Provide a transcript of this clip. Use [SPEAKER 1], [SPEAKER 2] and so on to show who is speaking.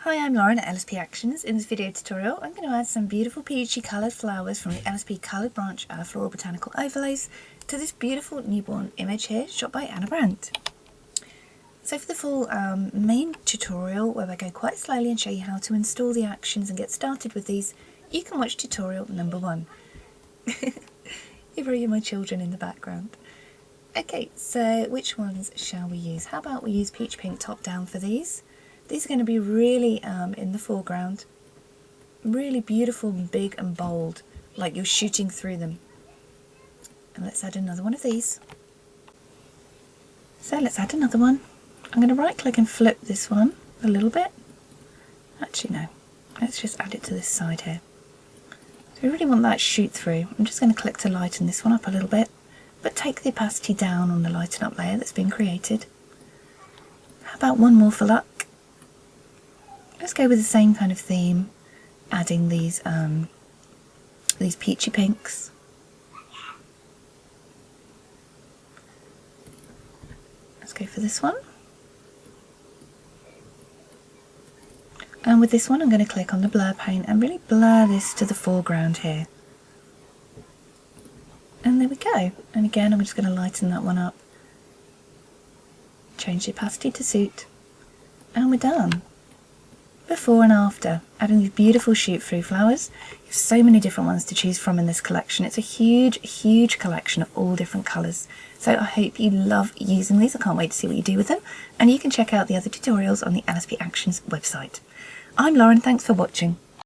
[SPEAKER 1] Hi, I'm Lauren at LSP Actions. In this video tutorial, I'm going to add some beautiful peachy coloured flowers from the LSP Coloured Branch Floral Botanical Overlays to this beautiful newborn image here, shot by Ana Brandt. So for the full main tutorial, where I go quite slowly and show you how to install the actions and get started with these, you can watch tutorial number 1. You're hearing my children in the background. Okay, so which ones shall we use? How about we use peach pink top down for these? These are going to be really in the foreground, really beautiful and big and bold, like you're shooting through them. And let's add another one of these. So let's add another one. I'm going to right click and flip this one a little bit. Actually no, let's just add it to this side here. So we really want that shoot through. I'm just going to click to lighten this one up a little bit, but take the opacity down on the lighten up layer that's been created. How about one more for luck? Let's go with the same kind of theme, adding these peachy pinks. Let's go for this one. And with this one I'm going to click on the blur pane and really blur this to the foreground here. And there we go. And again I'm just going to lighten that one up. Change the opacity to suit. And we're done. Before and after, adding these beautiful shoot through flowers. You have so many different ones to choose from in this collection. It's a huge collection of all different colours. So I hope you love using these. I can't wait to see what you do with them. And you can check out the other tutorials on the LSP Actions website. I'm Lauren, thanks for watching.